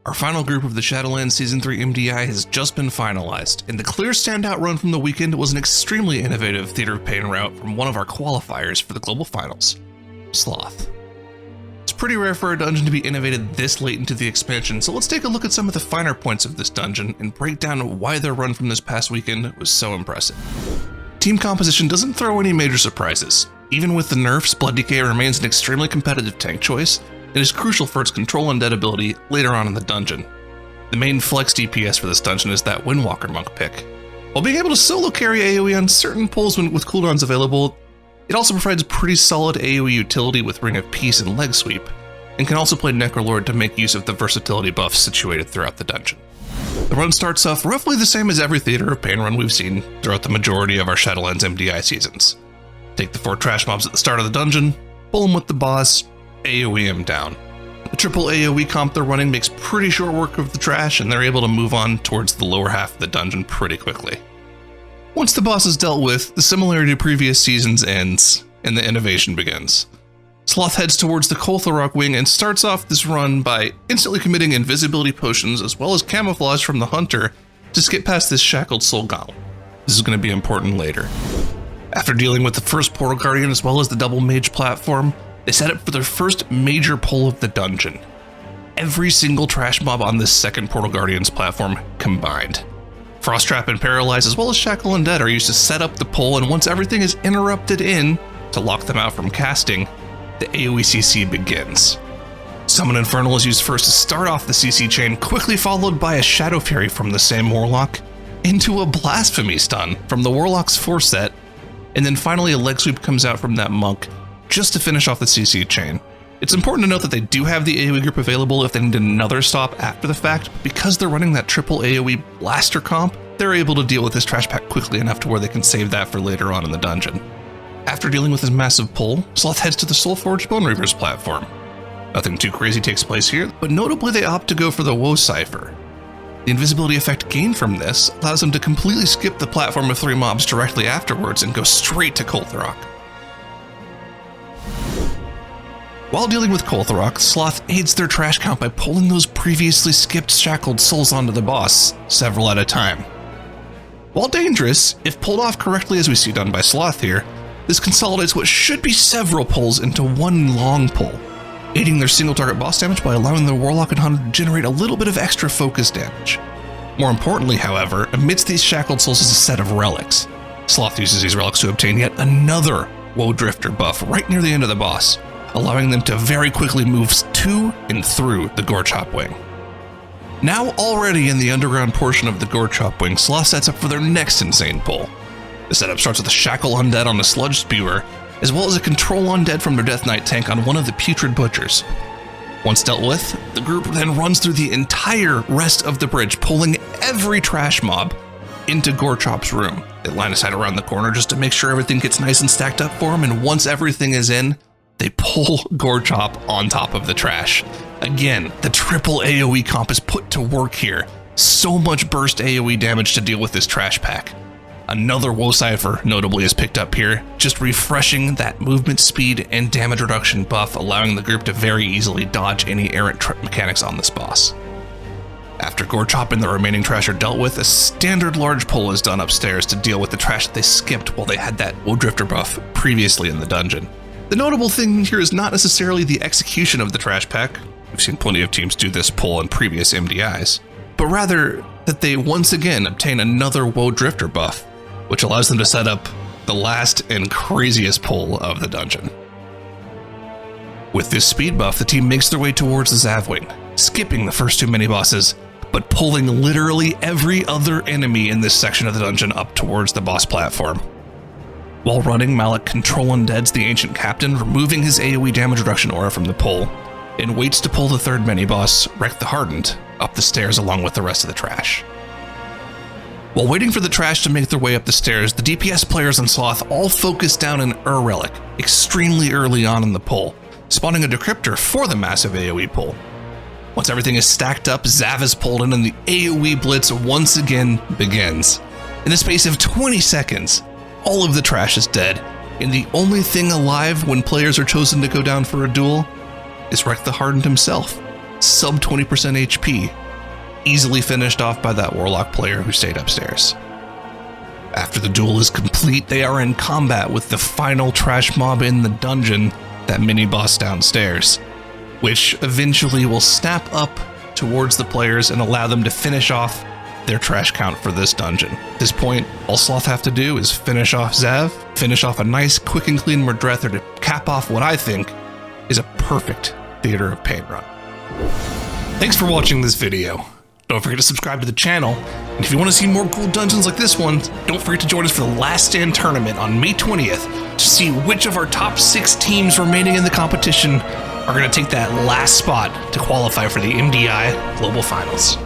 Our final group of the Shadowlands Season 3 MDI has just been finalized, and the clear standout run from the weekend was an extremely innovative Theater of Pain route from one of our qualifiers for the Global Finals, Sloth. It's pretty rare for a dungeon to be innovated this late into the expansion, so let's take a look at some of the finer points of this dungeon and break down why their run from this past weekend was so impressive. Team composition doesn't throw any major surprises. Even with the nerfs, Blood DK remains an extremely competitive tank choice, and is crucial for its control undead ability later on in the dungeon. The main flex DPS for this dungeon is that Windwalker monk pick. While being able to solo carry AoE on certain pulls with cooldowns available, it also provides pretty solid AoE utility with Ring of Peace and Leg Sweep, and can also play Necrolord to make use of the versatility buffs situated throughout the dungeon. The run starts off roughly the same as every Theater of Pain run we've seen throughout the majority of our Shadowlands MDI seasons. Take the 4 trash mobs at the start of the dungeon, pull them with the boss, AoE him down. The triple AoE comp they're running makes pretty short work of the trash, and they're able to move on towards the lower half of the dungeon pretty quickly. Once the boss is dealt with, the similarity to previous seasons ends, and the innovation begins. Sloth heads towards the Koltharok wing and starts off this run by instantly committing invisibility potions as well as camouflage from the hunter to skip past this shackled soul golem. This is going to be important later. After dealing with the first Portal Guardian as well as the double mage platform, they set up for their first major pull of the dungeon. Every single trash mob on this second Portal Guardians platform combined. Frost Trap and Paralyze as well as Shackle Undead are used to set up the pull, and once everything is interrupted in to lock them out from casting, the AoE CC begins. Summon Infernal is used first to start off the CC chain, quickly followed by a Shadow Fury from the same Warlock, into a Blasphemy stun from the Warlock's 4 set, and then finally a Leg Sweep comes out from that Monk just to finish off the CC chain. It's important to note that they do have the AoE group available if they need another stop after the fact. Because they're running that triple AoE blaster comp, they're able to deal with this trash pack quickly enough to where they can save that for later on in the dungeon. After dealing with his massive pull, Sloth heads to the Soulforged Bone Reavers platform. Nothing too crazy takes place here, but notably they opt to go for the Woe Cipher. The invisibility effect gained from this allows them to completely skip the platform of 3 mobs directly afterwards and go straight to Koltharok. While dealing with Koltharok, Sloth aids their trash count by pulling those previously skipped shackled souls onto the boss, several at a time. While dangerous, if pulled off correctly as we see done by Sloth here, this consolidates what should be several pulls into one long pull, aiding their single target boss damage by allowing the Warlock and Hunter to generate a little bit of extra focus damage. More importantly, however, amidst these shackled souls is a set of relics. Sloth uses these relics to obtain yet another Woe Drifter buff right near the end of the boss, allowing them to very quickly move to and through the Gorechop wing. Now already in the underground portion of the Gorechop wing, Sloth sets up for their next insane pull. The setup starts with a Shackle Undead on a Sludge Spewer, as well as a Control Undead from their Death Knight tank on one of the Putrid Butchers. Once dealt with, the group then runs through the entire rest of the bridge, pulling every trash mob into Gorechop's room. They line aside around the corner just to make sure everything gets nice and stacked up for them, and once everything is in, they pull Gorechop on top of the trash. Again, the triple AoE comp is put to work here. So much burst AoE damage to deal with this trash pack. Another Woe Cipher notably is picked up here, just refreshing that movement speed and damage reduction buff, allowing the group to very easily dodge any errant mechanics on this boss. After Gorechop and the remaining trash are dealt with, a standard large pull is done upstairs to deal with the trash that they skipped while they had that Woe Drifter buff previously in the dungeon. The notable thing here is not necessarily the execution of the trash pack, we've seen plenty of teams do this pull in previous MDIs, but rather that they once again obtain another Woe Drifter buff, which allows them to set up the last and craziest pull of the dungeon. With this speed buff, the team makes their way towards the Zav wing, skipping the first 2 mini-bosses, but pulling literally every other enemy in this section of the dungeon up towards the boss platform. While running, Malik Control Undeads the Ancient Captain, removing his AoE damage reduction aura from the pull, and waits to pull the 3rd mini-boss, Wreck the Hardened, up the stairs along with the rest of the trash. While waiting for the trash to make their way up the stairs, the DPS players on Sloth all focus down an Relic extremely early on in the pull, spawning a Decryptor for the massive AoE pull. Once everything is stacked up, Zav is pulled in and the AoE blitz once again begins. In the space of 20 seconds, all of the trash is dead, and the only thing alive when players are chosen to go down for a duel is Wreck the Hardened himself, sub 20% HP, easily finished off by that Warlock player who stayed upstairs. After the duel is complete, they are in combat with the final trash mob in the dungeon, that mini-boss downstairs, which eventually will snap up towards the players and allow them to finish off their trash count for this dungeon. At this point, all Sloth have to do is finish off Zev, finish off a nice quick and clean Mordrether to cap off what I think is a perfect Theater of Pain run. Thanks for watching this video. Don't forget to subscribe to the channel, and if you want to see more cool dungeons like this one, don't forget to join us for the Last Stand tournament on May 20th to see which of our top 6 teams remaining in the competition are going to take that last spot to qualify for the MDI Global Finals.